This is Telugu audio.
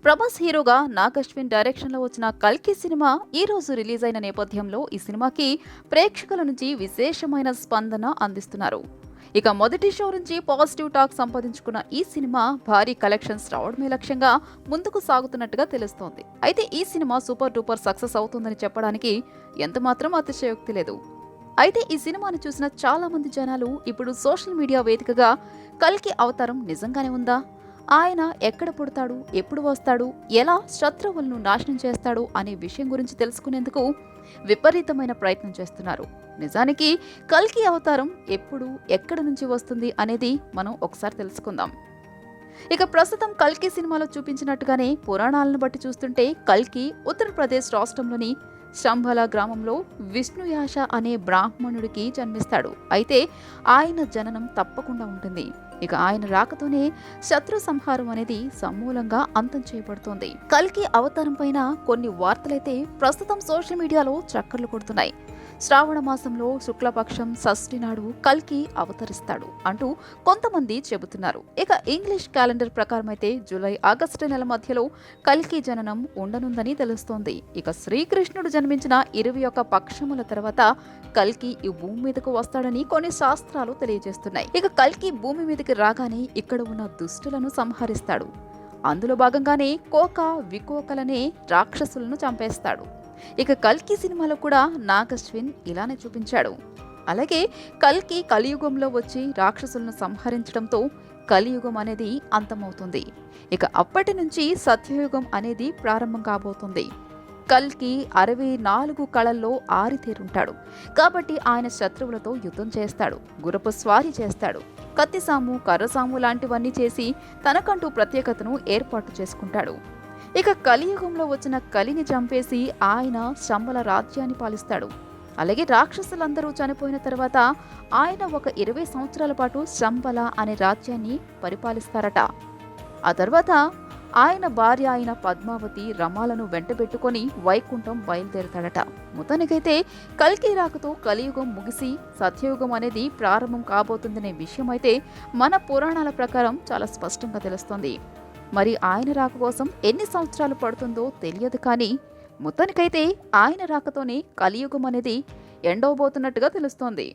ప్రభాస్ హీరోగా నాగ్ అశ్విన్ డైరెక్షన్లో వచ్చిన కల్కి సినిమా ఈ రోజు రిలీజ్ అయిన నేపథ్యంలో ఈ సినిమాకి ప్రేక్షకుల నుంచి విశేషమైన స్పందన అందిస్తున్నారు. ఇక మొదటి షో నుంచి పాజిటివ్ టాక్ సంపాదించుకున్న ఈ సినిమా భారీ కలెక్షన్స్ రావడమే లక్ష్యంగా ముందుకు సాగుతున్నట్టుగా తెలుస్తోంది. అయితే ఈ సినిమా సూపర్ డూపర్ సక్సెస్ అవుతుందని చెప్పడానికి ఎంతమాత్రం అతిశయోక్తి లేదు. అయితే ఈ సినిమాను చూసిన చాలా మంది జనాలు ఇప్పుడు సోషల్ మీడియా వేదికగా కల్కి అవతారం నిజంగానే ఉందా, ఆయన ఎక్కడ పుడతాడు, ఎప్పుడు వస్తాడు, ఎలా శత్రువులను నాశనం చేస్తాడు అనే విషయం గురించి తెలుసుకునేందుకు విపరీతమైన ప్రయత్నం చేస్తున్నారు. నిజానికి కల్కి అవతారం ఎప్పుడు, ఎక్కడ నుంచి వస్తుంది అనేది మనం ఒకసారి తెలుసుకుందాం. ఇక ప్రస్తుతం కల్కి సినిమాలో చూపించినట్టుగానే పురాణాలను బట్టి చూస్తుంటే కల్కి ఉత్తరప్రదేశ్ రాష్ట్రంలోని శంభల గ్రామంలో విష్ణుయాష అనే బ్రాహ్మణుడికి జన్మిస్తాడు. అయితే ఆయన జననం తప్పకుండా ఉంటుంది. ఇక ఆయన రాకతోనే శత్రు సంహారం అనేది సమూలంగా అంతం చేయబడుతోంది. కల్కి అవతారం పైన కొన్ని వార్తలైతే ప్రస్తుతం సోషల్ మీడియాలో చక్కర్లు కొడుతున్నాయి. శ్రావణ మాసంలో శుక్లపక్షం షష్ఠి నాడు కల్కి అవతరిస్తాడు అంటూ కొంతమంది చెబుతున్నారు. ఇక ఇంగ్లీష్ క్యాలెండర్ ప్రకారం అయితే జూలై ఆగస్టు నెల మధ్యలో కల్కి జననం ఉండనుందని తెలుస్తోంది. ఇక శ్రీకృష్ణుడు జన్మించిన 21 పక్షముల తర్వాత కల్కి ఈ భూమి మీదకు వస్తాడని కొన్ని శాస్త్రాలు తెలియజేస్తున్నాయి. ఇక కల్కి భూమి మీదకి రాగానే ఇక్కడ ఉన్న దుష్టులను సంహరిస్తాడు. అందులో భాగంగానే కోక వికోకలనే రాక్షసులను చంపేస్తాడు. ఇక కల్కి సినిమాలో కూడా నాగ్ అశ్విన్ ఇలానే చూపించాడు. అలాగే కల్కి కలియుగంలో వచ్చి రాక్షసులను సంహరించడంతో కలియుగం అనేది అంతమవుతుంది. ఇక అప్పటి నుంచి సత్యయుగం అనేది ప్రారంభం కాబోతుంది. కల్కి 64 కళల్లో ఆరితేరుంటాడు. కాబట్టి ఆయన శత్రువులతో యుద్ధం చేస్తాడు, గుర్రపు స్వారీ చేస్తాడు, కత్తిసాము కర్రసాము లాంటివన్నీ చేసి తనకంటూ ప్రత్యేకతను ఏర్పాటు చేసుకుంటాడు. ఇక కలియుగంలో వచ్చిన కలిని చంపేసి ఆయన శంబల రాజ్యాన్ని పాలిస్తాడు. అలాగే రాక్షసులందరూ చనిపోయిన తర్వాత ఆయన ఒక 20 సంవత్సరాల పాటు శంబల అనే రాజ్యాన్ని పరిపాలిస్తారట. ఆ తర్వాత ఆయన భార్య అయిన పద్మావతి రమాలను వెంటబెట్టుకొని వైకుంఠం బయలుదేరతాడట. మొత్తానికైతే కల్కి రాకతో కలియుగం ముగిసి సత్యయుగం అనేది ప్రారంభం కాబోతుందనే విషయం అయితే మన పురాణాల ప్రకారం చాలా స్పష్టంగా తెలుస్తోంది. మరి ఆయన రాక కోసం ఎన్ని సంవత్సరాలు పడుతుందో తెలియదు, కానీ మొత్తానికైతే ఆయన రాకతోనే కలియుగం అనేది ఎండవబోతున్నట్టుగా తెలుస్తోంది.